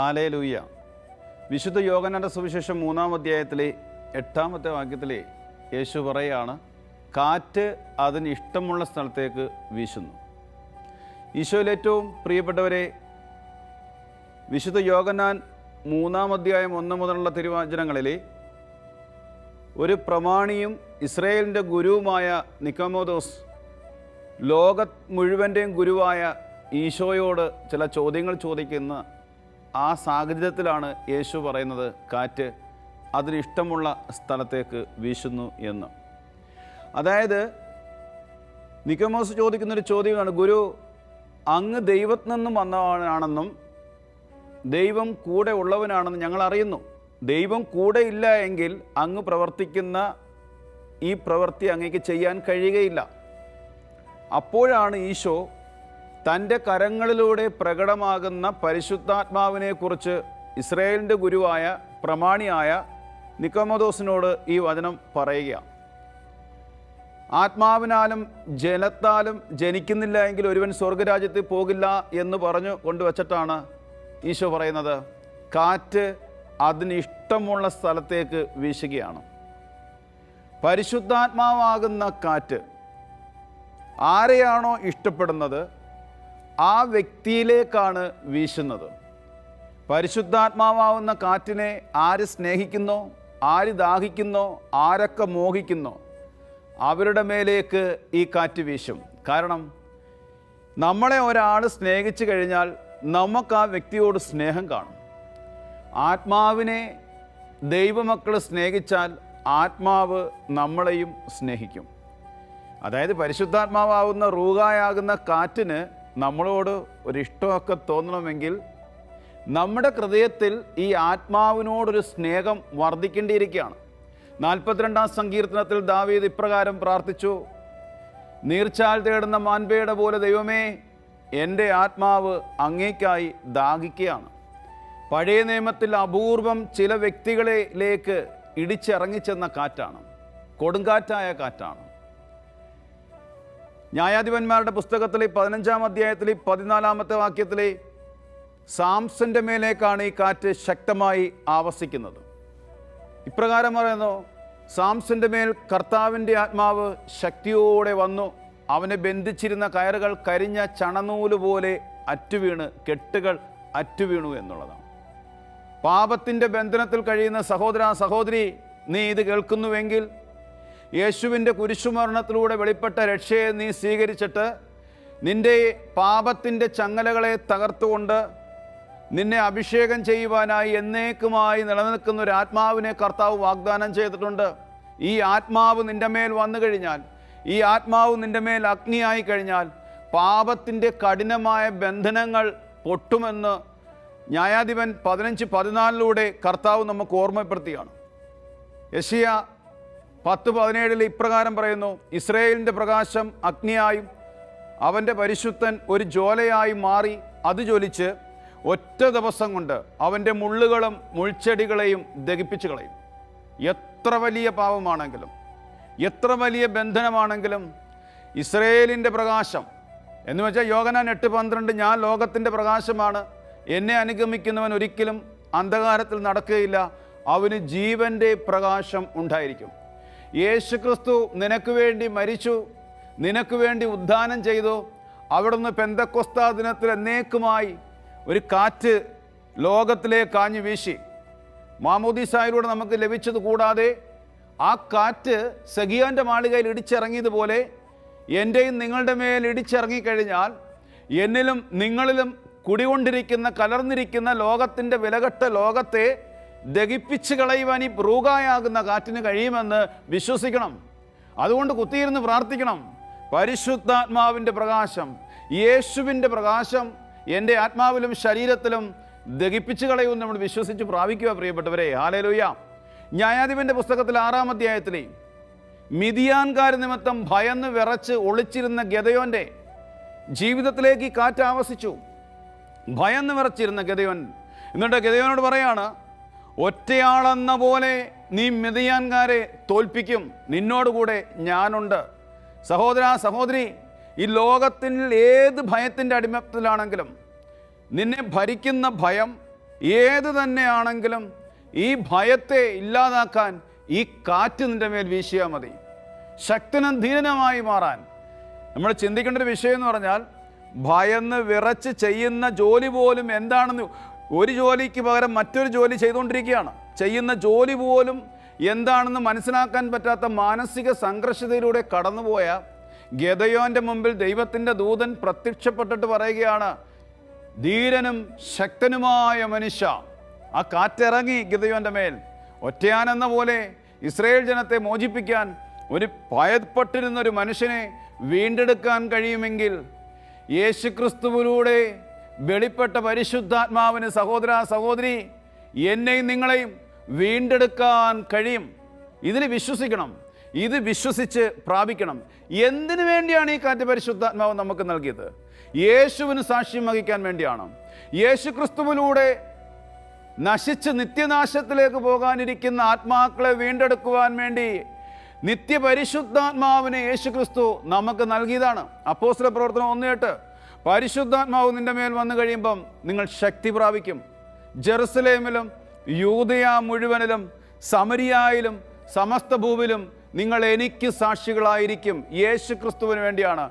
Hallelujah. വിശുദ്ധ യോഹന്നാന്റെ സുവിശേഷം 3-ാം അധ്യായത്തിലെ 8-ാമത്തെ വാക്യത്തിലെ യേശു പറയാണ്, കാറ്റ് അതിന് ഇഷ്ടമുള്ള സ്ഥലത്തേക്ക് വീശുന്നു. ഈശോയിൽ ഏറ്റവും പ്രിയപ്പെട്ടവരെ, വിശുദ്ധ യോഹന്നാൻ 3-ാം അധ്യായം 1 മുതലുള്ള തിരുവചനങ്ങളിൽ ഒരു പ്രമാണിയും ഇസ്രായേലിൻ്റെ ഗുരുവുമായ നിക്കോമോദോസ് ലോക മുഴുവൻ്റെയും ഗുരുവായ ഈശോയോട് ചില ചോദ്യങ്ങൾ ചോദിക്കുന്ന ആ സാഹചര്യത്തിലാണ് യേശു പറയുന്നത്, കാറ്റ് അതിന് ഇഷ്ടമുള്ള സ്ഥലത്തേക്ക് വീശുന്നു എന്ന്. അതായത് നിക്കോമോസ് ചോദിക്കുന്നൊരു ചോദ്യമാണ്, ഗുരു, അങ്ങ് ദൈവത്തിൽ നിന്നും വന്നവനാണെന്നും ദൈവം കൂടെ ഉള്ളവനാണെന്നും ഞങ്ങൾ അറിയുന്നു. ദൈവം കൂടെ ഇല്ല എങ്കിൽ അങ്ങ് പ്രവർത്തിക്കുന്ന ഈ പ്രവൃത്തി അങ്ങേക്ക് ചെയ്യാൻ കഴിയുകയില്ല. അപ്പോഴാണ് ഈശോ തൻ്റെ കരങ്ങളിലൂടെ പ്രകടമാകുന്ന പരിശുദ്ധാത്മാവിനെക്കുറിച്ച് ഇസ്രായേലിൻ്റെ ഗുരുവായ പ്രമാണിയായ നിക്കോമോദോസിനോട് ഈ വചനം പറയുക. ആത്മാവിനാലും ജലത്താലും ജനിക്കുന്നില്ല എങ്കിൽ ഒരുവൻ സ്വർഗരാജ്യത്തിൽ പോകില്ല എന്ന് പറഞ്ഞു കൊണ്ടുവച്ചിട്ടാണ് ഈശോ പറയുന്നത്, കാറ്റ് അതിന് ഇഷ്ടമുള്ള സ്ഥലത്തേക്ക് വീശുകയാണ്. പരിശുദ്ധാത്മാവാകുന്ന കാറ്റ് ആരെയാണോ ഇഷ്ടപ്പെടുന്നത് ആ വ്യക്തിയിലേക്കാണ് വീശുന്നത്. പരിശുദ്ധാത്മാവാവുന്ന കാറ്റിനെ ആര് സ്നേഹിക്കുന്നോ, ആര് ദാഹിക്കുന്നോ, ആരൊക്കെ മോഹിക്കുന്നോ അവരുടെ മേലേക്ക് ഈ കാറ്റ് വീശും. കാരണം നമ്മളെ ഒരാൾ സ്നേഹിച്ചു കഴിഞ്ഞാൽ നമുക്ക് ആ വ്യക്തിയോട് സ്നേഹം കാണും. ആത്മാവിനെ ദൈവമക്കൾ സ്നേഹിച്ചാൽ ആത്മാവ് നമ്മളെയും സ്നേഹിക്കും. അതായത് പരിശുദ്ധാത്മാവാകുന്ന റൂഹായാകുന്ന കാറ്റിന് നമ്മളോട് ഒരിഷ്ടമൊക്കെ തോന്നണമെങ്കിൽ നമ്മുടെ ഹൃദയത്തിൽ ഈ ആത്മാവിനോടൊരു സ്നേഹം വർദ്ധിക്കേണ്ടിയിരിക്കുകയാണ്. 42-ാം സങ്കീർത്തനത്തിൽ ദാവീദ് ഇപ്രകാരം പ്രാർത്ഥിച്ചു, നീർച്ചാൽ തേടുന്ന മാൻപേട പോലെ ദൈവമേ, എൻ്റെ ആത്മാവ് അങ്ങേക്കായി ദാഹിക്കുകയാണ്. പഴയ നിയമത്തിൽ അപൂർവം ചില വ്യക്തികളിലേക്ക് ഇടിച്ചിറങ്ങിച്ചെന്ന കാറ്റാണ്, കൊടുങ്കാറ്റായ കാറ്റാണ്. ന്യായാധിപന്മാരുടെ പുസ്തകത്തിലെ 15-ാം അധ്യായത്തിലെ 14-ാമത്തെ വാക്യത്തിലെ സാംസന്റെ മേലേക്കാണ് ഈ കാറ്റ് ശക്തമായി ആവസിക്കുന്നത്. ഇപ്രകാരം പറയുന്നു, സാംസന്റെ മേൽ കർത്താവിൻ്റെ ആത്മാവ് ശക്തിയോടെ വന്നു, അവനെ ബന്ധിച്ചിരുന്ന കയറുകൾ കരിഞ്ഞ ചണനൂല് പോലെ അറ്റുവീണ്, കെട്ടുകൾ അറ്റുവീണു എന്നുള്ളതാണ്. പാപത്തിൻ്റെ ബന്ധനത്തിൽ കഴിയുന്ന സഹോദര സഹോദരി, നീ ഇത് കേൾക്കുന്നുവെങ്കിൽ യേശുവിൻ്റെ കുരിശുമരണത്തിലൂടെ വെളിപ്പെട്ട രക്ഷയെ നീ സ്വീകരിച്ചിട്ട് നിൻ്റെ പാപത്തിൻ്റെ ചങ്ങലകളെ തകർത്തുകൊണ്ട് നിന്നെ അഭിഷേകം ചെയ്യുവാനായി എന്നേക്കുമായി നിലനിൽക്കുന്ന ഒരു ആത്മാവിനെ കർത്താവ് വാഗ്ദാനം ചെയ്തിട്ടുണ്ട്. ഈ ആത്മാവ് നിൻ്റെ മേൽ വന്നു കഴിഞ്ഞാൽ, ഈ ആത്മാവ് നിൻ്റെ മേൽ അഗ്നിയായി കഴിഞ്ഞാൽ പാപത്തിൻ്റെ കഠിനമായ ബന്ധനങ്ങൾ പൊട്ടുമെന്ന് ന്യായാധിപൻ 15:14 കർത്താവ് നമുക്ക് ഓർമ്മപ്പെടുത്തുകയാണ്. യെശയ്യാ 10:17 ഇപ്രകാരം പറയുന്നു, ഇസ്രായേലിൻ്റെ പ്രകാശം അഗ്നിയായും അവൻ്റെ പരിശുദ്ധൻ ഒരു ജ്വാലയായി മാറി അത് ജ്വലിച്ച് ഒറ്റ ദിവസം കൊണ്ട് അവൻ്റെ മുള്ളുകളും മുൾച്ചെടികളെയും ദഹിപ്പിച്ചു കളയും. എത്ര വലിയ പാപമാണെങ്കിലും, എത്ര വലിയ ബന്ധനമാണെങ്കിലും ഇസ്രായേലിൻ്റെ പ്രകാശം എന്ന് വെച്ചാൽ യോഹന്നാൻ 8:12, ഞാൻ ലോകത്തിൻ്റെ പ്രകാശമാണ്, എന്നെ അനുഗമിക്കുന്നവൻ ഒരിക്കലും അന്ധകാരത്തിൽ നടക്കുകയില്ല, അവന് ജീവൻ്റെ പ്രകാശം ഉണ്ടായിരിക്കും. യേശുക്രിസ്തു നിനക്ക് വേണ്ടി മരിച്ചു, നിനക്ക് വേണ്ടി ഉദ്ധാനം ചെയ്തു. അവിടുന്ന് പെന്തക്കോസ്താ ദിനത്തിൽ എന്നേക്കുമായി ഒരു കാറ്റ് ലോകത്തിലേക്ക് കാഞ്ഞു വീശി. മാമോദീസായിലൂടെ നമുക്ക് ലഭിച്ചത് കൂടാതെ ആ കാറ്റ് സഗിയോൻ്റെ മാളികയിൽ ഇടിച്ചിറങ്ങിയതുപോലെ എൻ്റെയും നിങ്ങളുടെ മേൽ ഇടിച്ചിറങ്ങിക്കഴിഞ്ഞാൽ എന്നിലും നിങ്ങളിലും കുടികൊണ്ടിരിക്കുന്ന കലർന്നിരിക്കുന്ന ലോകത്തിൻ്റെ വിലകെട്ട ലോകത്തെ ദഹിപ്പിച്ച് കളയുവാൻ ഈ റൂഹായാകുന്ന കാറ്റിന് കഴിയുമെന്ന് വിശ്വസിക്കണം. അതുകൊണ്ട് കുത്തിയിരുന്ന് പ്രാർത്ഥിക്കണം, പരിശുദ്ധാത്മാവിൻ്റെ പ്രകാശം, യേശുവിൻ്റെ പ്രകാശം എൻ്റെ ആത്മാവിലും ശരീരത്തിലും ദഹിപ്പിച്ച് കളയുമെന്ന് നമ്മൾ വിശ്വസിച്ച് പ്രാപിക്കുക പ്രിയപ്പെട്ടവരെ. ഹല്ലേലൂയ. ന്യായാധിപൻ്റെ പുസ്തകത്തിൽ 6-ാം അധ്യായത്തിലെ മിദിയാൻകാർ നിമിത്തം ഭയന്ന് വിറച്ച് ഒളിച്ചിരുന്ന ഗെദയോൻ്റെ ജീവിതത്തിലേക്ക് ഈ കാറ്റ് ആവസിച്ചു. ഭയന്ന് വിറച്ചിരുന്ന ഗെദയോൻ എന്നിട്ട് ഗെദയോനോട് പറയാണ്, ഒറ്റയാളെന്ന പോലെ നീ മിദിയാൻകാരെ തോൽപ്പിക്കും, നിന്നോടുകൂടെ ഞാനുണ്ട്. സഹോദര സഹോദരി, ഈ ലോകത്തിൽ ഏത് ഭയത്തിൻ്റെ അടിമത്തിലാണെങ്കിലും നിന്നെ ഭരിക്കുന്ന ഭയം ഏത് തന്നെയാണെങ്കിലും ഈ ഭയത്തെ ഇല്ലാതാക്കാൻ ഈ കാറ്റ് നിൻ്റെ മേൽ വീശിയാൽ മതി. ശക്തനും ധീരനുമായി മാറാൻ നമ്മൾ ചിന്തിക്കേണ്ട ഒരു വിഷയം എന്ന് പറഞ്ഞാൽ, ഭയന്ന് വിറച്ച് ചെയ്യുന്ന ജോലി പോലും എന്താണെന്ന്, ഒരു ജോലിക്ക് പകരം മറ്റൊരു ജോലി ചെയ്തുകൊണ്ടിരിക്കുകയാണ്. ചെയ്യുന്ന ജോലി പോലും എന്താണെന്ന് മനസ്സിലാക്കാൻ പറ്റാത്ത മാനസിക സംഘർഷതയിലൂടെ കടന്നുപോയ ഗെദയോൻ്റെ മുമ്പിൽ ദൈവത്തിൻ്റെ ദൂതൻ പ്രത്യക്ഷപ്പെട്ടിട്ട് പറയുകയാണ്, ധീരനും ശക്തനുമായ മനുഷ്യ. ആ കാറ്റിറങ്ങി ഗെദയോൻ്റെ മേൽ. ഒറ്റയാനെന്ന പോലെ ഇസ്രായേൽ ജനത്തെ മോചിപ്പിക്കാൻ, ഒരു ഭയപ്പെട്ടിരുന്നൊരു മനുഷ്യനെ വീണ്ടെടുക്കാൻ കഴിയുമെങ്കിൽ യേശുക്രിസ്തുവിലൂടെ വെളിപ്പെട്ട പരിശുദ്ധാത്മാവിന് സഹോദര സഹോദരി എന്നെയും നിങ്ങളെയും വീണ്ടെടുക്കാൻ കഴിയും. ഇതിൽ വിശ്വസിക്കണം, ഇത് വിശ്വസിച്ച് പ്രാപിക്കണം. എന്തിനു വേണ്ടിയാണ് ഈ കാറ്റ് പരിശുദ്ധാത്മാവ് നമുക്ക് നൽകിയത്? യേശുവിന് സാക്ഷ്യം വഹിക്കാൻ വേണ്ടിയാണ്. യേശു ക്രിസ്തുവിലൂടെ നശിച്ച് നിത്യനാശത്തിലേക്ക് പോകാനിരിക്കുന്ന ആത്മാക്കളെ വീണ്ടെടുക്കുവാൻ വേണ്ടി നിത്യപരിശുദ്ധാത്മാവിനെ യേശു ക്രിസ്തു നമുക്ക് നൽകിയതാണ്. അപ്പോസ്തല പ്രവർത്തനം 1:8, പരിശുദ്ധാത്മാവ് നിൻ്റെ മേൽ വന്നു കഴിയുമ്പം നിങ്ങൾ ശക്തി പ്രാപിക്കും. ജെറുസലേമിലും യൂദയ മുഴുവനിലും സമരിയായിലും സമസ്ത ഭൂവിലും നിങ്ങൾ എനിക്ക് സാക്ഷികളായിരിക്കും. യേശു ക്രിസ്തുവിന് വേണ്ടിയാണ്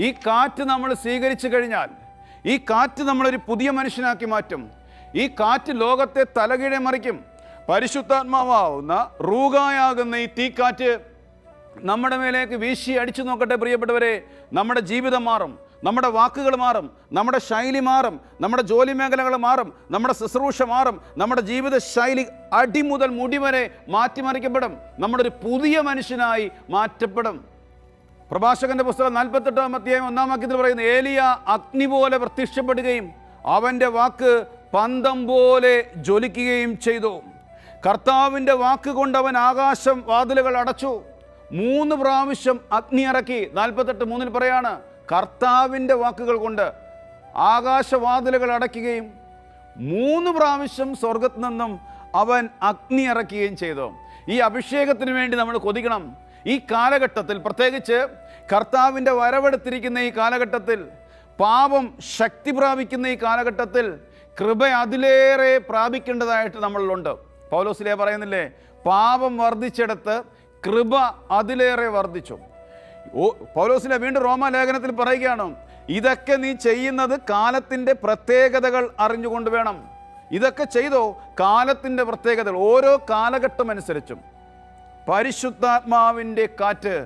ഈ കാറ്റ് നമ്മൾ സ്വീകരിച്ചു കഴിഞ്ഞാൽ, ഈ കാറ്റ് നമ്മളൊരു പുതിയ മനുഷ്യനാക്കി മാറ്റും. ഈ കാറ്റ് ലോകത്തെ തലകീഴെ മറിക്കും. പരിശുദ്ധാത്മാവാവുന്ന റൂഹായാകുന്ന ഈ തീക്കാറ്റ് നമ്മുടെ മേലേക്ക് വീശി അടിച്ചു നോക്കട്ടെ പ്രിയപ്പെട്ടവരെ. നമ്മുടെ ജീവിതം മാറും, നമ്മുടെ വാക്കുകൾ മാറും, നമ്മുടെ ശൈലി മാറും, നമ്മുടെ ജോലി മേഖലകൾ മാറും, നമ്മുടെ ശുശ്രൂഷ മാറും, നമ്മുടെ ജീവിത ശൈലി അടി മുതൽ മുടി വരെ മാറ്റിമറിക്കപ്പെടും. നമ്മുടെ ഒരു പുതിയ മനുഷ്യനായി മാറ്റപ്പെടും. പ്രഭാഷകന്റെ പുസ്തകം 48-ാം അധ്യായം 1-ാം വാക്യത്തിൽ പറയുന്നു, ഏലിയ അഗ്നി പോലെ പ്രത്യക്ഷപ്പെടുകയും അവൻ്റെ വാക്ക് പന്തം പോലെ ജ്വലിക്കുകയും ചെയ്തു. കർത്താവിൻ്റെ വാക്ക് കൊണ്ട് അവൻ ആകാശം വാതിലുകൾ അടച്ചു. 3 പ്രാവശ്യം അഗ്നി ഇറക്കി. 48:3 പറയാണ്, കർത്താവിൻ്റെ വാക്കുകൾ കൊണ്ട് ആകാശവാതിലുകൾ അടയ്ക്കുകയും 3 പ്രാവശ്യം സ്വർഗത്തിൽ നിന്നും അവൻ അഗ്നി ഇറക്കുകയും ചെയ്തു. ഈ അഭിഷേകത്തിന് വേണ്ടി നമ്മൾ കൊതിക്കണം. ഈ കാലഘട്ടത്തിൽ, പ്രത്യേകിച്ച് കർത്താവിൻ്റെ വരവെടുത്തിരിക്കുന്ന ഈ കാലഘട്ടത്തിൽ, പാപം ശക്തി പ്രാപിക്കുന്ന ഈ കാലഘട്ടത്തിൽ കൃപ അതിലേറെ പ്രാപിക്കേണ്ടതായിട്ട് നമ്മളിലുണ്ട്. പൗലോസിലേ പറയുന്നില്ലേ, പാപം വർദ്ധിച്ചെടുത്ത് കൃപ അതിലേറെ വർദ്ധിച്ചു. പൗലോസിലെ വീണ്ടും റോമാലേഖനത്തിൽ പറയുകയാണ്, ഇതൊക്കെ നീ ചെയ്യുന്നത് കാലത്തിൻ്റെ പ്രത്യേകതകൾ അറിഞ്ഞുകൊണ്ട് വേണം. ഇതൊക്കെ ചെയ്തോ കാലത്തിൻ്റെ പ്രത്യേകതകൾ, ഓരോ കാലഘട്ടം അനുസരിച്ചും. പരിശുദ്ധാത്മാവിൻ്റെ കാറ്റ്,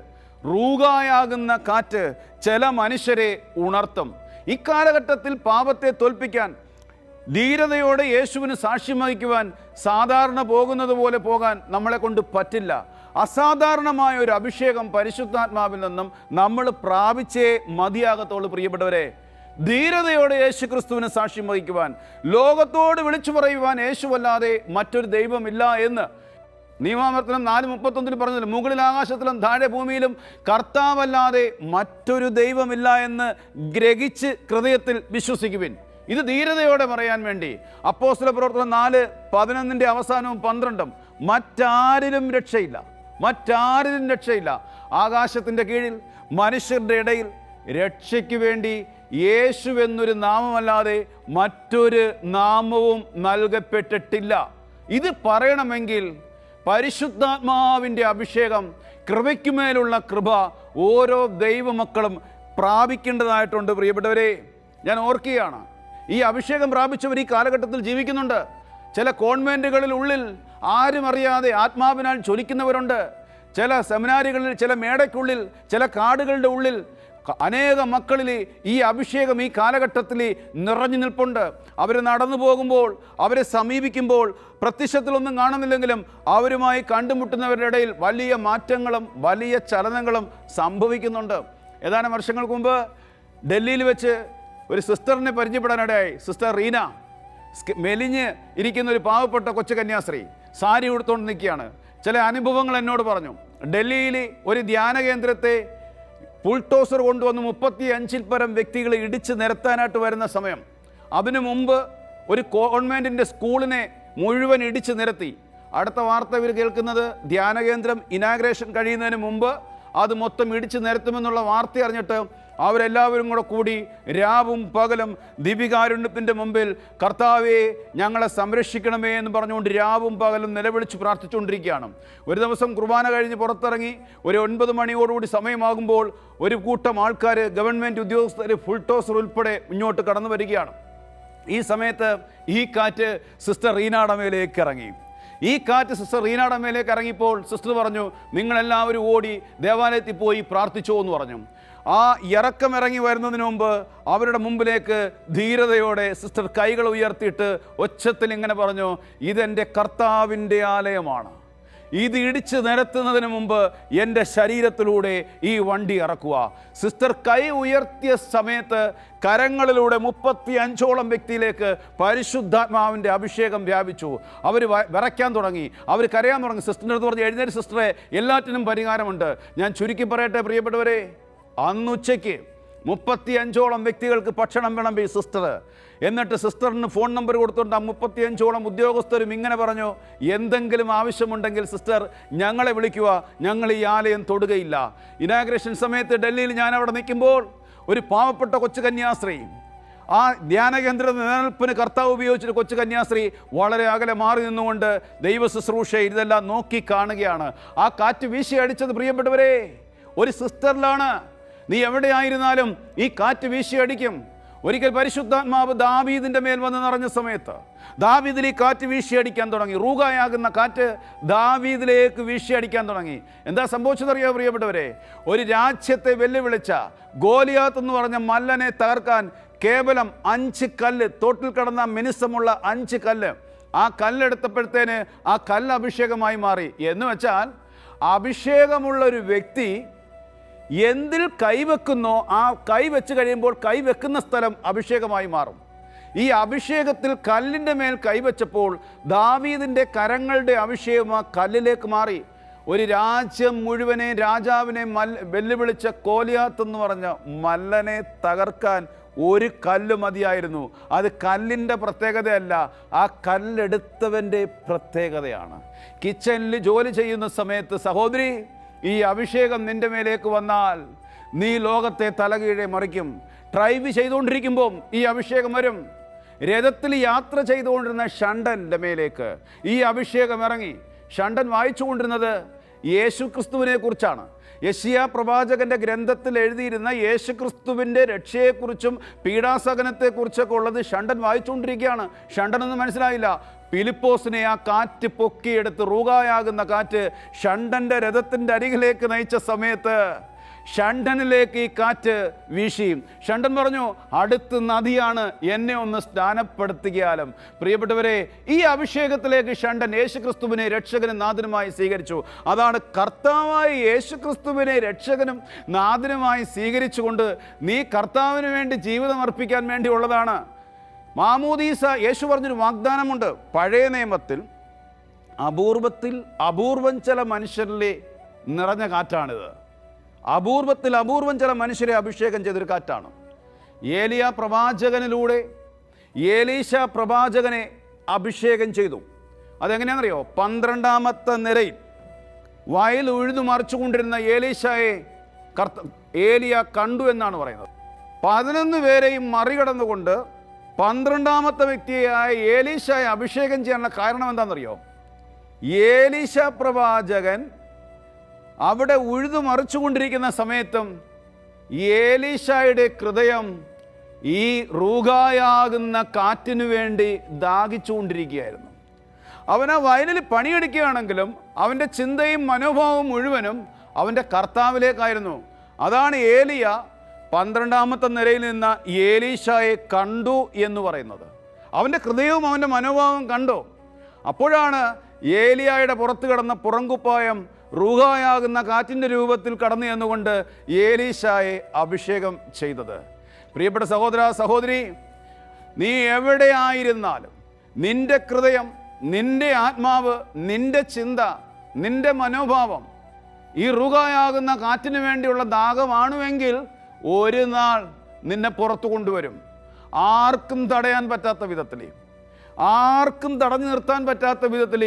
റൂഹായാകുന്ന കാറ്റ് ചില മനുഷ്യരെ ഉണർത്തും. ഇക്കാലഘട്ടത്തിൽ പാപത്തെ തോൽപ്പിക്കാൻ, ധീരതയോടെ യേശുവിന് സാക്ഷ്യം വഹിക്കുവാൻ സാധാരണ പോകുന്നത് പോലെ പോകാൻ നമ്മളെ കൊണ്ട് പറ്റില്ല. അസാധാരണമായ ഒരു അഭിഷേകം പരിശുദ്ധാത്മാവിൽ നിന്നും നമ്മൾ പ്രാപിച്ചേ മതിയാകത്തുള്ളൂ പ്രിയപ്പെട്ടവരെ. ധീരതയോടെ യേശു ക്രിസ്തുവിന് സാക്ഷ്യം വഹിക്കുവാൻ, ലോകത്തോട് വിളിച്ചു പറയുവാൻ യേശുവല്ലാതെ മറ്റൊരു ദൈവമില്ല എന്ന് നിയമാവർത്തനം 4:31 പറഞ്ഞില്ല, മുകളിൽ ആകാശത്തിലും താഴെ ഭൂമിയിലും കർത്താവല്ലാതെ മറ്റൊരു ദൈവമില്ല എന്ന് ഗ്രഹിച്ച് ഹൃദയത്തിൽ വിശ്വസിക്കുവിൻ. ഇത് ധീരതയോടെ പറയാൻ വേണ്ടി അപ്പോസ്തല പ്രവർത്തനം 4:11 അവസാനവും 12 മറ്റാരിലും രക്ഷയില്ല, മറ്റാരിലും രക്ഷയില്ല. ആകാശത്തിൻ്റെ കീഴിൽ മനുഷ്യരുടെ ഇടയിൽ രക്ഷയ്ക്ക് വേണ്ടി യേശു എന്നൊരു നാമമല്ലാതെ മറ്റൊരു നാമവും നൽകപ്പെട്ടിട്ടില്ല. ഇത് പറയണമെങ്കിൽ പരിശുദ്ധാത്മാവിൻ്റെ അഭിഷേകം, കൃപയ്ക്കുമേലുള്ള കൃപ ഓരോ ദൈവമക്കളും പ്രാപിക്കേണ്ടതായിട്ടുണ്ട് പ്രിയപ്പെട്ടവരെ. ഞാൻ ഓർക്കുകയാണ്, ഈ അഭിഷേകം പ്രാപിച്ചവർ ഈ കാലഘട്ടത്തിൽ ജീവിക്കുന്നുണ്ട്. ചില കോൺവെൻറ്റുകളിൽ ഉള്ളിൽ ആരും അറിയാതെ ആത്മാവിനാൽ ജ്വലിക്കുന്നവരുണ്ട്. ചില സെമിനാരികളിൽ, ചില മേടയ്ക്കുള്ളിൽ, ചില കാടുകളുടെ ഉള്ളിൽ അനേക മക്കളിൽ ഈ അഭിഷേകം ഈ കാലഘട്ടത്തിൽ നിറഞ്ഞു നിൽപ്പുണ്ട്. അവർ നടന്നു പോകുമ്പോൾ, അവരെ സമീപിക്കുമ്പോൾ പ്രത്യക്ഷത്തിലൊന്നും കാണുന്നില്ലെങ്കിലും അവരുമായി കണ്ടുമുട്ടുന്നവരുടെ ഇടയിൽ വലിയ മാറ്റങ്ങളും വലിയ ചലനങ്ങളും സംഭവിക്കുന്നുണ്ട്. ഏതാനും വർഷങ്ങൾക്ക് മുമ്പ് ഡൽഹിയിൽ വെച്ച് ഒരു സിസ്റ്ററിനെ പരിചയപ്പെടാനിടയായി. സിസ്റ്റർ റീന, മെലിഞ്ഞ് ഇരിക്കുന്ന ഒരു പാവപ്പെട്ട കൊച്ചു കന്യാസ്ത്രീ, സാരി ഉടുത്തുകൊണ്ട് നിൽക്കുകയാണ്. ചില അനുഭവങ്ങൾ എന്നോട് പറഞ്ഞു. ഡൽഹിയിൽ ഒരു ധ്യാന കേന്ദ്രത്തെ ബുൾഡോസർ കൊണ്ടുവന്ന് 35-ൽ പരം വ്യക്തികളെ ഇടിച്ച് നിരത്താനായിട്ട് വരുന്ന സമയം, അതിനു മുമ്പ് ഒരു ഗവൺമെൻറ്റിൻ്റെ സ്കൂളിനെ മുഴുവൻ ഇടിച്ച് നിരത്തി. അടുത്ത വാർത്ത ഇവർ കേൾക്കുന്നത് ധ്യാനകേന്ദ്രം ഇനാഗ്രേഷൻ കഴിയുന്നതിന് മുമ്പ് അത് മൊത്തം ഇടിച്ച് നിരത്തുമെന്നുള്ള വാർത്ത അറിഞ്ഞിട്ട് അവരെല്ലാവരും കൂടെ കൂടി രാവും പകലും ദിവികാരുണ്യത്തിൻ്റെ മുമ്പിൽ കർത്താവേ ഞങ്ങളെ സംരക്ഷിക്കണമേ എന്ന് പറഞ്ഞുകൊണ്ട് രാവും പകലും നിലവിളിച്ച് പ്രാർത്ഥിച്ചുകൊണ്ടിരിക്കുകയാണ്. ഒരു ദിവസം കുർബാന കഴിഞ്ഞ് പുറത്തിറങ്ങി ഒരു 9 മണിയോടുകൂടി സമയമാകുമ്പോൾ ഒരു കൂട്ടം ആൾക്കാർ, ഗവൺമെൻറ് ഉദ്യോഗസ്ഥർ, ഫുൾ ടോസർ ഉൾപ്പെടെ മുന്നോട്ട് കടന്നു വരികയാണ്. ഈ സമയത്ത് ഈ കാറ്റ് സിസ്റ്റർ റീനായുടെ മേലേക്ക് ഇറങ്ങി. ഈ കാറ്റ് സിസ്റ്റർ റീനായുടെ മേലേക്ക് ഇറങ്ങിയപ്പോൾ സിസ്റ്റർ പറഞ്ഞു, നിങ്ങളെല്ലാവരും ഓടി ദേവാലയത്തിൽ പോയി പ്രാർത്ഥിച്ചോ എന്ന് പറഞ്ഞു. ആ ഇറക്കമിറങ്ങി വരുന്നതിന് മുമ്പ് അവരുടെ മുമ്പിലേക്ക് ധീരതയോടെ സിസ്റ്റർ കൈകൾ ഉയർത്തിയിട്ട് ഒച്ചത്തിൽ ഇങ്ങനെ പറഞ്ഞു, ഇതെൻ്റെ കർത്താവിൻ്റെ ആലയമാണ്. ഇത് ഇടിച്ച് നിരത്തുന്നതിന് മുമ്പ് എൻ്റെ ശരീരത്തിലൂടെ ഈ വണ്ടി ഇറക്കുക. സിസ്റ്റർ കൈ ഉയർത്തിയ സമയത്ത് കരങ്ങളിലൂടെ 35ഓളം വ്യക്തിയിലേക്ക് പരിശുദ്ധാത്മാവിൻ്റെ അഭിഷേകം വ്യാപിച്ചു. അവർ വിറയ്ക്കാൻ തുടങ്ങി, അവർ കരയാൻ തുടങ്ങി. സിസ്റ്ററിൻ്റെ അടുത്ത് പറഞ്ഞ്, എഴുന്നേറ്റ് സിസ്റ്ററെ, എല്ലാറ്റിനും പരിഹാരമുണ്ട്. ഞാൻ ചുരുക്കി പറയട്ടെ പ്രിയപ്പെട്ടവരെ, അന്നുച്ചയ്ക്ക് 35ഓളം വ്യക്തികൾക്ക് ഭക്ഷണം വിളമ്പി സിസ്റ്റർ. എന്നിട്ട് സിസ്റ്ററിന് ഫോൺ നമ്പർ കൊടുത്തുകൊണ്ട് ആ 35ഓളം ഉദ്യോഗസ്ഥരും ഇങ്ങനെ പറഞ്ഞു, എന്തെങ്കിലും ആവശ്യമുണ്ടെങ്കിൽ സിസ്റ്റർ ഞങ്ങളെ വിളിക്കുക, ഞങ്ങൾ ഈ ആലയം തൊടുകയില്ല. ഇനാഗ്രേഷൻ സമയത്ത് ഡൽഹിയിൽ ഞാൻ അവിടെ നിൽക്കുമ്പോൾ ഒരു പാവപ്പെട്ട കൊച്ചു കന്യാസ്ത്രീ, ആ ധ്യാന കേന്ദ്ര നിലനിൽപ്പിന് കർത്താവ് ഉപയോഗിച്ചൊരു കൊച്ചു കന്യാസ്ത്രീ വളരെ അകലെ മാറി നിന്നുകൊണ്ട് ദൈവ ശുശ്രൂഷ ഇതെല്ലാം നോക്കി കാണുകയാണ്. ആ കാറ്റ് വീശി അടിച്ചത് പ്രിയപ്പെട്ടവരെ ഒരു സിസ്റ്ററിലാണ്. നീ എവിടെയായിരുന്നാലും ഈ കാറ്റ് വീശി അടിക്കും. ഒരിക്കൽ പരിശുദ്ധാത്മാവ് ദാവീദിൻ്റെ മേൽ വന്ന് നിറഞ്ഞ സമയത്ത് ദാവീദിൽ ഈ കാറ്റ് വീശിയടിക്കാൻ തുടങ്ങി. റൂഗായാകുന്ന കാറ്റ് ദാവീദിലേക്ക് വീശിയടിക്കാൻ തുടങ്ങി. എന്താ സംഭവിച്ചതറിയോ പ്രിയപ്പെട്ടവരെ? ഒരു രാജ്യത്തെ വെല്ലുവിളിച്ച ഗോലിയാത്ത് എന്ന് പറഞ്ഞ മല്ലനെ തകർക്കാൻ കേവലം 5 കല്ല്, തോട്ടിൽ കിടന്ന മിനുസമുള്ള 5 കല്ല്, ആ കല്ലെടുത്തപ്പോഴത്തേന് ആ കല്ല് അഭിഷേകമായി മാറി. എന്ന് വെച്ചാൽ അഭിഷേകമുള്ളൊരു വ്യക്തി എന്തിൽ കൈവെക്കുന്നോ ആ കൈവെച്ച് കഴിയുമ്പോൾ കൈവെക്കുന്ന സ്ഥലം അഭിഷേകമായി മാറും. ഈ അഭിഷേകത്തിൽ കല്ലിൻ്റെ മേൽ കൈവച്ചപ്പോൾ ദാവീദിൻ്റെ കരങ്ങളുടെ അഭിഷേകം ആ കല്ലിലേക്ക് മാറി. ഒരു രാജ്യം മുഴുവനെ, രാജാവിനെ വെല്ലുവിളിച്ച ഗോലിയാത്ത് എന്ന് പറഞ്ഞ മല്ലനെ തകർക്കാൻ ഒരു കല്ല് മതിയായിരുന്നു. അത് കല്ലിൻ്റെ പ്രത്യേകതയല്ല, ആ കല്ലെടുത്തവൻ്റെ പ്രത്യേകതയാണ്. കിച്ചണിൽ ജോലി ചെയ്യുന്ന സമയത്ത് സഹോദരി, ഈ അഭിഷേകം നിൻ്റെ മേലേക്ക് വന്നാൽ നീ ലോകത്തെ തലകീഴെ മറിക്കും. ഡ്രൈവ് ചെയ്തുകൊണ്ടിരിക്കുമ്പം ഈ അഭിഷേകം വരും. രഥത്തിൽ യാത്ര ചെയ്തുകൊണ്ടിരുന്ന ഷണ്ടൻ്റെ മേലേക്ക് ഈ അഭിഷേകം ഇറങ്ങി. ഷണ്ടൻ വായിച്ചുകൊണ്ടിരുന്നത് യേശുക്രിസ്തുവിനെ കുറിച്ചാണ്. യെശയ്യാ പ്രവാചകന്റെ ഗ്രന്ഥത്തിൽ എഴുതിയിരുന്ന യേശുക്രിസ്തുവിൻ്റെ രക്ഷയെക്കുറിച്ചും പീഡാസഹനത്തെക്കുറിച്ചൊക്കെ ഉള്ളത് ഷണ്ടൻ വായിച്ചുകൊണ്ടിരിക്കുകയാണ്. ഷണ്ടനൊന്നും മനസ്സിലായില്ല. ഫിലിപ്പോസിനെ ആ കാറ്റ് പൊക്കിയെടുത്ത്, റൂഗായാകുന്ന കാറ്റ് ഷണ്ടൻ്റെ രഥത്തിൻ്റെ അരികിലേക്ക് നയിച്ച സമയത്ത് ഷണ്ടനിലേക്ക് ഈ കാറ്റ് വീശി. ഷണ്ടൻ പറഞ്ഞു, അടുത്ത് നദിയാണ്, എന്നെ ഒന്ന് സ്നാനപ്പെടുത്തുകയാലും. പ്രിയപ്പെട്ടവരെ, ഈ അഭിഷേകത്തിലേക്ക് ഷണ്ടൻ യേശുക്രിസ്തുവിനെ രക്ഷകനും നാഥനുമായി സ്വീകരിച്ചു. അതാണ് കർത്താവായ യേശുക്രിസ്തുവിനെ രക്ഷകനും നാഥനുമായി സ്വീകരിച്ചുകൊണ്ട് നീ കർത്താവിന് വേണ്ടി ജീവിതം അർപ്പിക്കാൻ വേണ്ടിയുള്ളതാണ്. മാമോദീസ, യേശു പറഞ്ഞൊരു വാഗ്ദാനമുണ്ട്. പഴയ നിയമത്തിൽ അപൂർവം ചില മനുഷ്യരിലെ നിറഞ്ഞ കാറ്റാണിത്. അപൂർവം ചില മനുഷ്യരെ അഭിഷേകം ചെയ്തൊരു കാറ്റാണ്. ഏലിയ പ്രവാചകനിലൂടെ ഏലീശ പ്രവാചകനെ അഭിഷേകം ചെയ്തു. അതെങ്ങനെയാണെന്നറിയോ? 12ാമത്തെ നിരയിൽ വയൽ ഉഴുതു മറിച്ചുകൊണ്ടിരുന്ന ഏലീശയെ ഏലിയ കണ്ടു എന്നാണ് പറയുന്നത്. 11 പേരെയും മറികടന്നുകൊണ്ട് 12ാമത്തെ വ്യക്തിയായ ഏലീശയെ അഭിഷേകം ചെയ്യാനുള്ള കാരണം എന്താണെന്നറിയോ? ഏലീശ പ്രവാചകൻ അവിടെ ഉഴുതു മറിച്ചുകൊണ്ടിരിക്കുന്ന സമയത്തും ഏലീശയുടെ ഹൃദയം ഈ റൂഗായാകുന്ന കാറ്റിനു വേണ്ടി ദാഹിച്ചുകൊണ്ടിരിക്കുകയായിരുന്നു. അവൻ ആ വയലിൽ പണിയെടുക്കുകയാണെങ്കിലും അവൻ്റെ ചിന്തയും മനോഭാവവും മുഴുവനും അവൻ്റെ കർത്താവിലേക്കായിരുന്നു. അതാണ് ഏലിയ 12ാമത്തെ നിരയിൽ നിന്ന് ഏലീശയെ കണ്ടു എന്ന് പറയുന്നത്. അവൻ്റെ ഹൃദയവും അവൻ്റെ മനോഭാവവും കണ്ടു. അപ്പോഴാണ് ഏലിയായുടെ പുറത്ത് കിടന്ന പുറങ്കുപ്പായം റൂഹായാകുന്ന കാറ്റിൻ്റെ രൂപത്തിൽ കടന്നു എന്നുകൊണ്ട് ഏലീശയെ അഭിഷേകം ചെയ്തത്. പ്രിയപ്പെട്ട സഹോദര സഹോദരി, നീ എവിടെ ആയിരുന്നാലും നിൻ്റെ ഹൃദയം, നിൻ്റെ ആത്മാവ്, നിൻ്റെ ചിന്ത, നിൻ്റെ മനോഭാവം ഈ റൂഹായാകുന്ന കാറ്റിന് വേണ്ടിയുള്ള ദാഹമാണുവെങ്കിൽ ഒരു നാൾ നിന്നെ പുറത്തു കൊണ്ടുവരും. ആർക്കും തടയാൻ പറ്റാത്ത വിധത്തിൽ, ആർക്കും തടഞ്ഞു നിർത്താൻ പറ്റാത്ത വിധത്തിൽ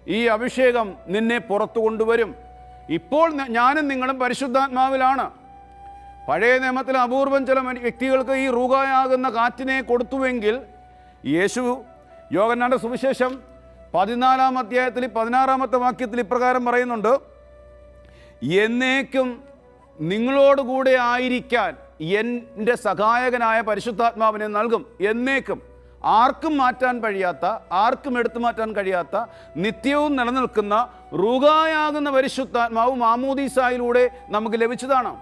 ഈ അഭിഷേകം നിന്നെ പുറത്തു കൊണ്ടുവരും. ഇപ്പോൾ ഞാനും നിങ്ങളും പരിശുദ്ധാത്മാവിലാണ്. പഴയ നിയമത്തിൽ അപൂർവം ചില വ്യക്തികൾക്ക് ഈ റൂഹായാകുന്ന കാറ്റിനെ കൊടുത്തുവെങ്കിൽ യേശു യോഹന്നാന്റെ സുവിശേഷം 14-ാം അധ്യായത്തിൽ 16-ാമത്തെ വാക്യത്തിൽ ഇപ്രകാരം പറയുന്നുണ്ട്, എന്നേക്കും നിങ്ങളോടുകൂടെ ആയിരിക്കാൻ എൻ്റെ സഹായകനായ പരിശുദ്ധാത്മാവിനെ നൽകും. എന്നേക്കും ആർക്കും മാറ്റാൻ കഴിയാത്ത, ആർക്കും എടുത്തു മാറ്റാൻ കഴിയാത്ത, നിത്യവും നിലനിൽക്കുന്ന റൂഹായാകുന്ന പരിശുദ്ധാത്മാവ് മാമോദീസായിലൂടെ നമുക്ക് ലഭിച്ചതാണ്.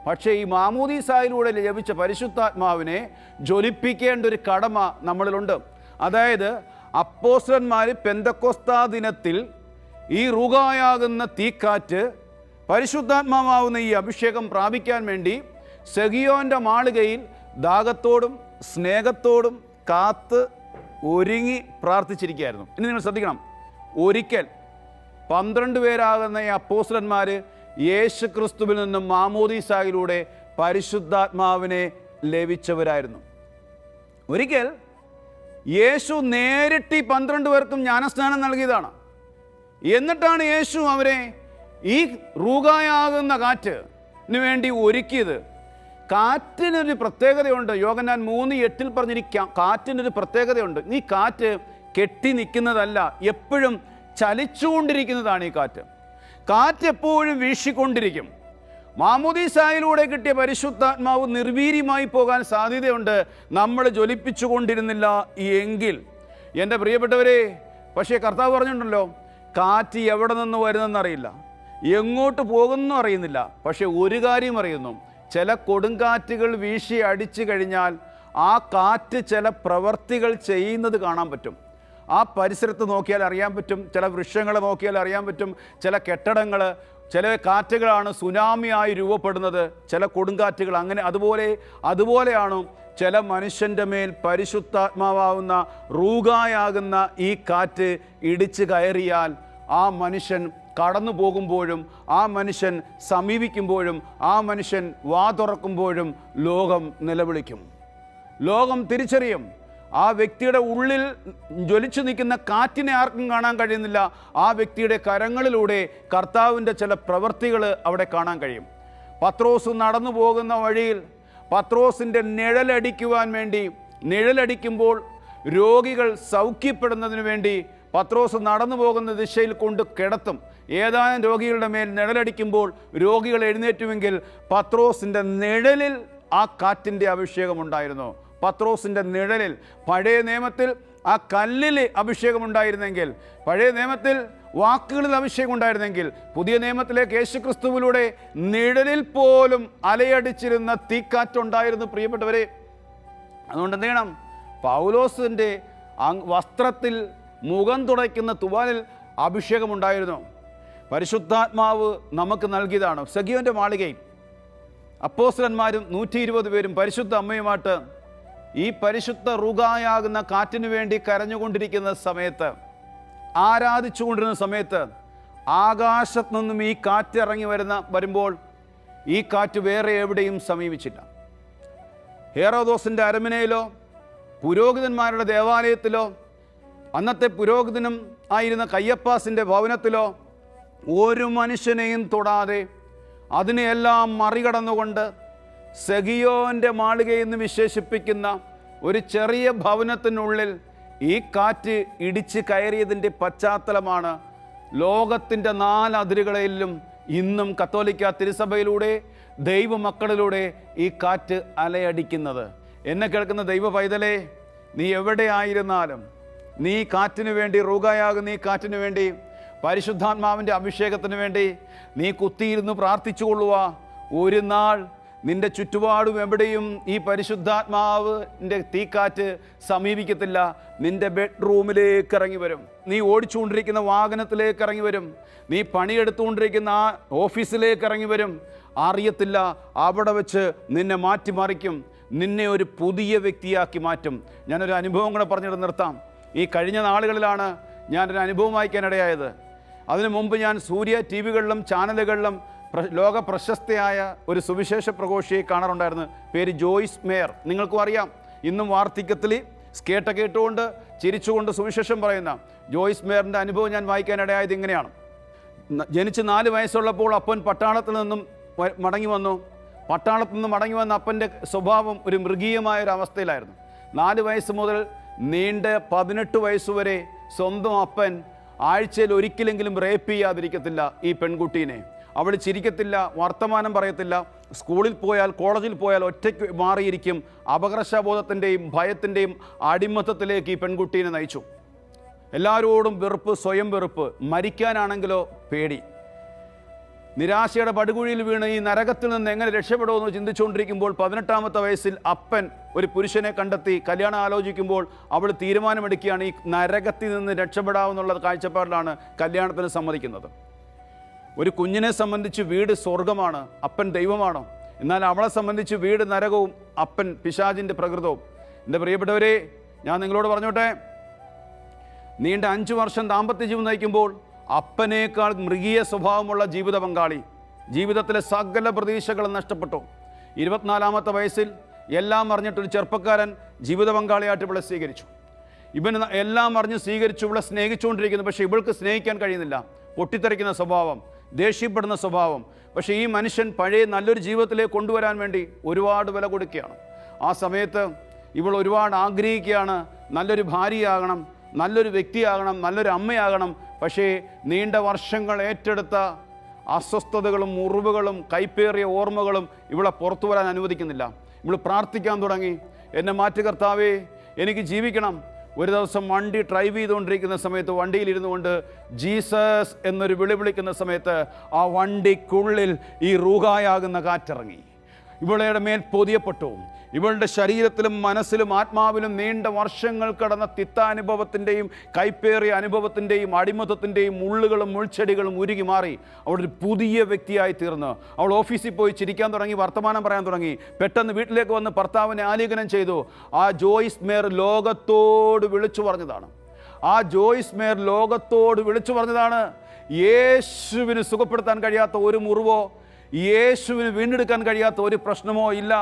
പക്ഷേ ഈ മാമോദീസായിലൂടെ ലഭിച്ച പരിശുദ്ധാത്മാവിനെ ജ്വലിപ്പിക്കേണ്ട ഒരു കടമ നമ്മളിലുണ്ട്. അതായത് അപ്പോസ്തലന്മാർ പെന്തക്കോസ്താ ദിനത്തിൽ ഈ റൂഹായാകുന്ന തീക്കാറ്റ്, പരിശുദ്ധാത്മാവാകുന്ന ഈ അഭിഷേകം പ്രാപിക്കാൻ വേണ്ടി സെഗിയോൻ്റെ മാളികയിൽ ദാഹത്തോടും സ്നേഹത്തോടും കാത്ത് ഒരുങ്ങി പ്രാർത്ഥിച്ചിരിക്കുകയായിരുന്നു. ഇനി നിങ്ങൾ ശ്രദ്ധിക്കണം, ഒരിക്കൽ 12 പേരാകുന്ന ഈ അപ്പോസ്തലന്മാർ യേശു ക്രിസ്തുവിൽ നിന്നും മാമോദീസായിലൂടെ പരിശുദ്ധാത്മാവിനെ ലഭിച്ചവരായിരുന്നു. ഒരിക്കൽ യേശു നേരിട്ട് 12 പേർക്കും ജ്ഞാനസ്നാനം നൽകിയതാണ്. എന്നിട്ടാണ് യേശു അവരെ ഈ റൂഹായാകുന്ന കാറ്റിന് വേണ്ടി ഒരുക്കിയത്. കാറ്റിനൊരു പ്രത്യേകതയുണ്ട്. യോഹന്നാൻ 3:8 പറഞ്ഞിരിക്കാം, കാറ്റിനൊരു പ്രത്യേകതയുണ്ട്. ഈ കാറ്റ് കെട്ടി നിൽക്കുന്നതല്ല, എപ്പോഴും ചലിച്ചുകൊണ്ടിരിക്കുന്നതാണ് ഈ കാറ്റ്. കാറ്റ് എപ്പോഴും വീശിക്കൊണ്ടിരിക്കും. മാമോദീസായിലൂടെ കിട്ടിയ പരിശുദ്ധാത്മാവ് നിർവീര്യമായി പോകാൻ സാധ്യതയുണ്ട് നമ്മൾ ജ്വലിപ്പിച്ചു കൊണ്ടിരുന്നില്ല എങ്കിൽ. എൻ്റെ പ്രിയപ്പെട്ടവരെ, പക്ഷേ കർത്താവ് പറഞ്ഞിട്ടുണ്ടല്ലോ, കാറ്റ് എവിടെ നിന്ന് വരുന്നെന്നറിയില്ല, എങ്ങോട്ട് പോകുന്നു അറിയുന്നില്ല. പക്ഷേ ഒരു കാര്യം അറിയുന്നു, ചില കൊടുങ്കാറ്റുകൾ വീശി അടിച്ചു കഴിഞ്ഞാൽ ആ കാറ്റ് ചില പ്രവർത്തികൾ ചെയ്യുന്നത് കാണാൻ പറ്റും. ആ പരിസരത്ത് നോക്കിയാൽ അറിയാൻ പറ്റും, ചില വൃക്ഷങ്ങൾ നോക്കിയാൽ അറിയാൻ പറ്റും, ചില കെട്ടിടങ്ങൾ, ചില കാറ്റുകളാണ് സുനാമിയായി രൂപപ്പെടുന്നത്, ചില കൊടുങ്കാറ്റുകൾ. അങ്ങനെ അതുപോലെയാണ് ചില മനുഷ്യൻ്റെ മേൽ പരിശുദ്ധാത്മാവാകുന്ന റൂഹായാകുന്ന ഈ കാറ്റ് ഇടിച്ചു കയറിയാൽ ആ മനുഷ്യൻ കടന്നു പോകുമ്പോഴും, ആ മനുഷ്യൻ സമീപിക്കുമ്പോഴും, ആ മനുഷ്യൻ വാ തുറക്കുമ്പോഴും ലോകം നിലവിളിക്കും, ലോകം തിരിച്ചറിയും. ആ വ്യക്തിയുടെ ഉള്ളിൽ ജ്വലിച്ചു നിൽക്കുന്ന കാറ്റിനെ ആർക്കും കാണാൻ കഴിയുന്നില്ല. ആ വ്യക്തിയുടെ കരങ്ങളിലൂടെ കർത്താവിൻ്റെ ചില പ്രവൃത്തികൾ അവിടെ കാണാൻ കഴിയും. പത്രോസ് നടന്നു പോകുന്ന വഴിയിൽ പത്രോസിൻ്റെ നിഴലടിക്കുവാൻ വേണ്ടി, നിഴലടിക്കുമ്പോൾ രോഗികൾ സൗഖ്യപ്പെടുന്നതിന് വേണ്ടി പത്രോസ് നടന്നു പോകുന്ന ദിശയിൽ കൊണ്ട് കിടത്തും. ഏതാനും രോഗികളുടെ മേൽ നിഴലടിക്കുമ്പോൾ രോഗികൾ എഴുന്നേറ്റുമെങ്കിൽ പത്രോസിൻ്റെ നിഴലിൽ ആ കാറ്റിൻ്റെ അഭിഷേകമുണ്ടായിരുന്നു. പത്രോസിൻ്റെ നിഴലിൽ. പഴയ നിയമത്തിൽ ആ കല്ലിൽ അഭിഷേകമുണ്ടായിരുന്നെങ്കിൽ, പഴയ നിയമത്തിൽ വാക്കുകളിൽ അഭിഷേകം ഉണ്ടായിരുന്നെങ്കിൽ, പുതിയ നിയമത്തിലേക്ക് യേശുക്രിസ്തുവിലൂടെ നിഴലിൽ പോലും അലയടിച്ചിരുന്ന തീക്കാറ്റുണ്ടായിരുന്നു പ്രിയപ്പെട്ടവരെ. അതുകൊണ്ട് എന്ത് ചെയ്യണം? പൗലോസിൻ്റെ വസ്ത്രത്തിൽ മുഖം തുടയ്ക്കുന്ന തുവാലിൽ അഭിഷേകമുണ്ടായിരുന്നു. പരിശുദ്ധാത്മാവ് നമുക്ക് നൽകിയതാണ്. സെഗിയോൻ്റെ മാളികയിൽ അപ്പോസ്തലന്മാരും 120 പേരും പരിശുദ്ധ അമ്മയുമായിട്ട് ഈ പരിശുദ്ധ റൂഹായാകുന്ന കാറ്റിനു വേണ്ടി കരഞ്ഞുകൊണ്ടിരിക്കുന്ന സമയത്ത്, ആരാധിച്ചുകൊണ്ടിരുന്ന സമയത്ത്, ആകാശത്തു നിന്നും ഈ കാറ്റ് ഇറങ്ങി വരുമ്പോൾ ഈ കാറ്റ് വേറെ എവിടെയും സമീപിച്ചില്ല. ഹേറോദോസിൻ്റെ അരമനയിലോ പുരോഹിതന്മാരുടെ ദേവാലയത്തിലോ അന്നത്തെ പുരോഹിതനും ആയിരുന്ന കയ്യപ്പാസിൻ്റെ ഭവനത്തിലോ ഒരു മനുഷ്യനെയും തൊടാതെ അതിനെയെല്ലാം മറികടന്നുകൊണ്ട് സെഗിയോൻ്റെ മാളികയെന്ന് വിശേഷിപ്പിക്കുന്ന ഒരു ചെറിയ ഭവനത്തിനുള്ളിൽ ഈ കാറ്റ് ഇടിച്ച് കയറിയതിൻ്റെ പശ്ചാത്തലമാണ് ലോകത്തിൻ്റെ 4 അതിരുകളിലും ഇന്നും കത്തോലിക്ക തിരുസഭയിലൂടെ ദൈവമക്കളിലൂടെ ഈ കാറ്റ് അലയടിക്കുന്നത്. എന്നെ കേൾക്കുന്ന ദൈവ പൈതലേ, നീ എവിടെ ആയിരുന്നാലും നീ കാറ്റിനു വേണ്ടി, റൂഹായാകുന്ന ഈ കാറ്റിനു വേണ്ടി, പരിശുദ്ധാത്മാവിൻ്റെ അഭിഷേകത്തിന് വേണ്ടി നീ കുത്തിയിരുന്ന് പ്രാർത്ഥിച്ചു കൊള്ളുക. ഒരു നാൾ നിൻ്റെ ചുറ്റുപാടും എവിടെയും ഈ പരിശുദ്ധാത്മാവിൻ്റെ തീക്കാറ്റ് സമീപിക്കത്തില്ല. നിൻ്റെ ബെഡ്റൂമിലേക്ക് ഇറങ്ങി വരും, നീ ഓടിച്ചുകൊണ്ടിരിക്കുന്ന വാഹനത്തിലേക്ക് ഇറങ്ങി വരും, നീ പണിയെടുത്തുകൊണ്ടിരിക്കുന്ന ആ ഓഫീസിലേക്ക് ഇറങ്ങി വരും. അറിയത്തില്ല, അവിടെ വെച്ച് നിന്നെ മാറ്റിമറിക്കും, നിന്നെ ഒരു പുതിയ വ്യക്തിയാക്കി മാറ്റും. ഞാനൊരു അനുഭവം കൂടെ പറഞ്ഞിട്ട് നിർത്താം. ഈ കഴിഞ്ഞ നാളുകളിലാണ് ഞാനൊരു അനുഭവം വായിക്കാനിടയായത്. അതിനു മുമ്പ് ഞാൻ സൂര്യ TV-കളിലും ചാനലുകളിലും ലോക പ്രശസ്തയായ ഒരു സുവിശേഷ പ്രഘോഷിയെ കാണാറുണ്ടായിരുന്നു. പേര് ജോയ്സ് മേയർ. നിങ്ങൾക്കും അറിയാം. ഇന്നും വാർദ്ധക്യത്തിൽ സ്കേട്ടൊക്കെ ഇട്ടുകൊണ്ട് ചിരിച്ചുകൊണ്ട് സുവിശേഷം പറയുന്ന ജോയ്സ് മേയറിൻ്റെ അനുഭവം ഞാൻ വായിക്കാനിടയായത് ഇങ്ങനെയാണ്. ജനിച്ച് 4 വയസ്സുള്ളപ്പോൾ അപ്പൻ പട്ടാളത്തിൽ നിന്നും മടങ്ങി വന്നു. പട്ടാളത്തിൽ നിന്ന് മടങ്ങി വന്ന അപ്പൻ്റെ സ്വഭാവം ഒരു മൃഗീയമായൊരവസ്ഥയിലായിരുന്നു. 4 വയസ്സ് മുതൽ നീണ്ട 18 വയസ്സുവരെ സ്വന്തം അപ്പൻ ആഴ്ചയിൽ ഒരിക്കലെങ്കിലും റേപ്പ് ചെയ്യാതിരിക്കത്തില്ല ഈ പെൺകുട്ടീനെ. അവൾ ചിരിക്കത്തില്ല, വർത്തമാനം പറയത്തില്ല, സ്കൂളിൽ പോയാൽ കോളേജിൽ പോയാൽ ഒറ്റയ്ക്ക് മാറിയിരിക്കും. അപകർഷബോധത്തിൻ്റെയും ഭയത്തിൻ്റെയും അടിമത്തത്തിലേക്ക് ഈ പെൺകുട്ടീനെ നയിച്ചു. എല്ലാവരോടും വെറുപ്പ്, സ്വയം വെറുപ്പ്, മരിക്കാനാണെങ്കിലോ പേടി. നിരാശയുടെ പടുകുഴിയിൽ വീണ് ഈ നരകത്തിൽ നിന്ന് എങ്ങനെ രക്ഷപ്പെടുമെന്ന് ചിന്തിച്ചുകൊണ്ടിരിക്കുമ്പോൾ 18ാമത്തെ വയസ്സിൽ അപ്പൻ ഒരു പുരുഷനെ കണ്ടെത്തി കല്യാണം ആലോചിക്കുമ്പോൾ അവൾ തീരുമാനമെടുക്കുകയാണ് ഈ നരകത്തിൽ നിന്ന് രക്ഷപ്പെടാമെന്നുള്ള കാഴ്ചപ്പാടിലാണ് കല്യാണത്തിന് സമ്മതിക്കുന്നത്. ഒരു കുഞ്ഞിനെ സംബന്ധിച്ച് വീട് സ്വർഗമാണ്, അപ്പൻ ദൈവമാണ്. എന്നാൽ അവളെ സംബന്ധിച്ച് വീട് നരകവും, അപ്പൻ പിശാചിൻ്റെ പ്രകൃതവും. എൻ്റെ പ്രിയപ്പെട്ടവരെ, ഞാൻ നിങ്ങളോട് പറഞ്ഞോട്ടെ, നീണ്ട 5 വർഷം ദാമ്പത്യ ജീവിതം നയിക്കുമ്പോൾ അപ്പനേക്കാൾ മൃഗീയ സ്വഭാവമുള്ള ജീവിത പങ്കാളി, ജീവിതത്തിലെ സകല പ്രതീക്ഷകളും നഷ്ടപ്പെട്ടു. 24ാമത്തെ വയസ്സിൽ എല്ലാം അറിഞ്ഞിട്ടൊരു ചെറുപ്പക്കാരൻ ജീവിത പങ്കാളിയായിട്ട് ഇവളെ സ്വീകരിച്ചു. ഇവന് എല്ലാം അറിഞ്ഞ് സ്വീകരിച്ചു, ഇവളെ സ്നേഹിച്ചുകൊണ്ടിരിക്കുന്നു. പക്ഷേ ഇവൾക്ക് സ്നേഹിക്കാൻ കഴിയുന്നില്ല. പൊട്ടിത്തെറിക്കുന്ന സ്വഭാവം, ദേഷ്യപ്പെടുന്ന സ്വഭാവം. പക്ഷേ ഈ മനുഷ്യൻ പഴയ നല്ലൊരു ജീവിതത്തിലേക്ക് കൊണ്ടുവരാൻ വേണ്ടി ഒരുപാട് വില കൊടുക്കുകയാണ്. ആ സമയത്ത് ഇവൾ ഒരുപാട് ആഗ്രഹിക്കുകയാണ്, നല്ലൊരു ഭാര്യയാകണം, നല്ലൊരു വ്യക്തിയാകണം, നല്ലൊരു അമ്മയാകണം. പക്ഷേ നീണ്ട വർഷങ്ങൾ ഏറ്റെടുത്ത അസ്വസ്ഥതകളും മുറിവുകളും കൈപ്പേറിയ ഓർമ്മകളും ഇവളെ പുറത്തു വരാൻ അനുവദിക്കുന്നില്ല. ഇവൾ പ്രാർത്ഥിക്കാൻ തുടങ്ങി, എന്നെ മാറ്റി കർത്താവേ, എനിക്ക് ജീവിക്കണം. ഒരു ദിവസം വണ്ടി ഡ്രൈവ് ചെയ്തുകൊണ്ടിരിക്കുന്ന സമയത്ത് വണ്ടിയിലിരുന്നു കൊണ്ട് ജീസസ് എന്നൊരു വിളിക്കുന്ന സമയത്ത് ആ വണ്ടിക്കുള്ളിൽ ഈ റൂഹായാകുന്ന കാറ്റിറങ്ങി ഇവളുടെ മേൽ പൊതിയപ്പെട്ടു. ഇവളുടെ ശരീരത്തിലും മനസ്സിലും ആത്മാവിലും നീണ്ട വർഷങ്ങൾ കടന്ന തിക്താനുഭവത്തിൻ്റെയും കൈപ്പേറിയ അനുഭവത്തിൻ്റെയും അടിമത്തത്തിൻ്റെയും മുള്ളുകളും മുൾച്ചെടികളും ഉരുകി മാറി അവളൊരു പുതിയ വ്യക്തിയായി തീർന്നു. അവൾ ഓഫീസിൽ പോയി ചിരിക്കാൻ തുടങ്ങി, വർത്തമാനം പറയാൻ തുടങ്ങി. പെട്ടെന്ന് വീട്ടിലേക്ക് വന്ന് ഭർത്താവിനെ ആലിംഗനം ചെയ്തു. ആ ജോയ്സ് മേയർ ലോകത്തോട് വിളിച്ചു പറഞ്ഞതാണ്, യേശുവിന് സുഖപ്പെടുത്താൻ കഴിയാത്ത ഒരു മുറിവോ യേശുവിന് വീണ്ടെടുക്കാൻ കഴിയാത്ത ഒരു പ്രശ്നമോ ഇല്ല.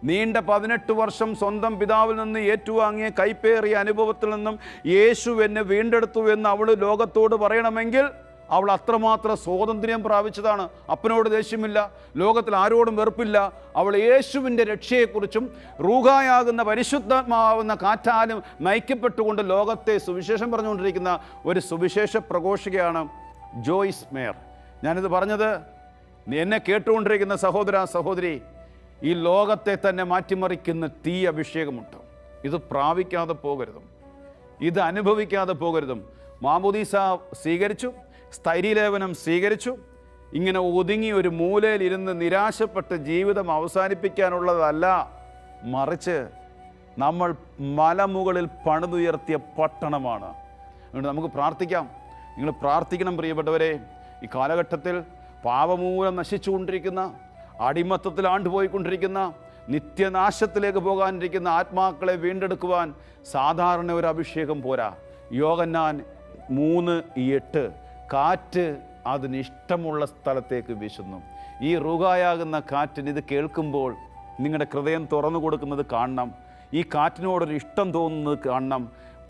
നീണ്ട 18 വർഷം സ്വന്തം പിതാവിൽ നിന്ന് ഏറ്റുവാങ്ങിയ കൈപ്പേറിയ അനുഭവത്തിൽ നിന്നും യേശു എന്നെ വീണ്ടെടുത്തു എന്ന് അവൾ ലോകത്തോട് പറയണമെങ്കിൽ അവൾ അത്രമാത്രം സ്വാതന്ത്ര്യം പ്രാപിച്ചതാണ്. അപ്പനോട് ദേഷ്യമില്ല, ലോകത്തിൽ ആരോടും വെറുപ്പില്ല. അവൾ യേശുവിൻ്റെ രക്ഷയെക്കുറിച്ചും റൂഹായാകുന്ന പരിശുദ്ധാത്മാവുന്ന കാറ്റാലും നയിക്കപ്പെട്ടുകൊണ്ട് ലോകത്തെ സുവിശേഷം പറഞ്ഞുകൊണ്ടിരിക്കുന്ന ഒരു സുവിശേഷ പ്രഘോഷികയാണ് ജോയ്സ് മേയർ. ഞാനിത് പറഞ്ഞത് എന്നെ കേട്ടുകൊണ്ടിരിക്കുന്ന സഹോദര സഹോദരി, ഈ ലോകത്തെ തന്നെ മാറ്റിമറിക്കുന്ന തീ അഭിഷേകമുണ്ട്. ഇത് പ്രാപിക്കാതെ പോകരുതും, ഇത് അനുഭവിക്കാതെ പോകരുതും. മാമോദീസ സ്വീകരിച്ചു, സ്ഥൈര്യലേപനം സ്വീകരിച്ചു, ഇങ്ങനെ ഒതുങ്ങി ഒരു മൂലയിലിരുന്ന് നിരാശപ്പെട്ട് ജീവിതം അവസാനിപ്പിക്കാനുള്ളതല്ല, മറിച്ച് നമ്മൾ മലമുകളിൽ പണിതുയർത്തിയ പട്ടണമാണ്. അതുകൊണ്ട് നമുക്ക് പ്രാർത്ഥിക്കാം. നിങ്ങൾ പ്രാർത്ഥിക്കണം പ്രിയപ്പെട്ടവരെ. ഈ കാലഘട്ടത്തിൽ പാപമൂലം നശിച്ചുകൊണ്ടിരിക്കുന്ന, അടിമത്തത്തിൽ ആണ്ടുപോയിക്കൊണ്ടിരിക്കുന്ന, നിത്യനാശത്തിലേക്ക് പോകാനിരിക്കുന്ന ആത്മാക്കളെ വീണ്ടെടുക്കുവാൻ സാധാരണ ഒരു അഭിഷേകം പോരാ. യോഹന്നാൻ 3:8 കാറ്റ് അതിനിഷ്ടമുള്ള സ്ഥലത്തേക്ക് വീശുന്നു. ഈ റുഹായാകുന്ന കാറ്റിന് ഇത് കേൾക്കുമ്പോൾ നിങ്ങളുടെ ഹൃദയം തുറന്നു കൊടുക്കുന്നത് കാണണം. ഈ കാറ്റിനോടൊരു ഇഷ്ടം തോന്നുന്നത് കാണണം.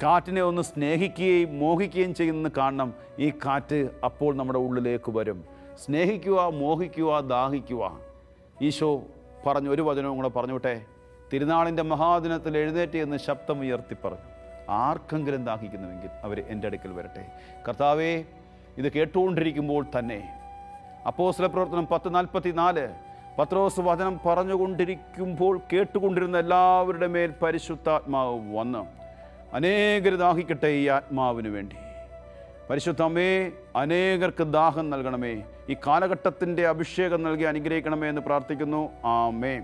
കാറ്റിനെ ഒന്ന് സ്നേഹിക്കുകയും മോഹിക്കുകയും ചെയ്യുന്നത് കാണണം. ഈ കാറ്റ് അപ്പോൾ നമ്മുടെ ഉള്ളിലേക്ക് വരും. സ്നേഹിക്കുക, മോഹിക്കുക, ദാഹിക്കുക. ഈശോ പറഞ്ഞു, ഒരു വചനവും കൂടെ പറഞ്ഞോട്ടെ. തിരുനാളിൻ്റെ മഹാദിനത്തിൽ എഴുന്നേറ്റ് എന്ന് ശബ്ദം ഉയർത്തി പറഞ്ഞു, ആർക്കെങ്കിലും ദാഹിക്കുന്നുവെങ്കിൽ അവർ എൻ്റെ അടുക്കൽ വരട്ടെ. കർത്താവേ, ഇത് കേട്ടുകൊണ്ടിരിക്കുമ്പോൾ തന്നെ അപ്പോസ്തല പ്രവർത്തനം 10:44 പത്രോസ് വചനം പറഞ്ഞുകൊണ്ടിരിക്കുമ്പോൾ കേട്ടുകൊണ്ടിരുന്ന എല്ലാവരുടെ മേൽ പരിശുദ്ധാത്മാവ് വന്ന് അനേകർ ദാഹിക്കട്ടെ ഈ ആത്മാവിന് വേണ്ടി. പരിശുദ്ധമേ, അനേകർക്ക് ദാഹം നൽകണമേ. ഈ കാലഘട്ടത്തിൻ്റെ അഭിഷേകം നൽകി അനുഗ്രഹിക്കണമേ എന്ന് പ്രാർത്ഥിക്കുന്നു. ആമേൻ.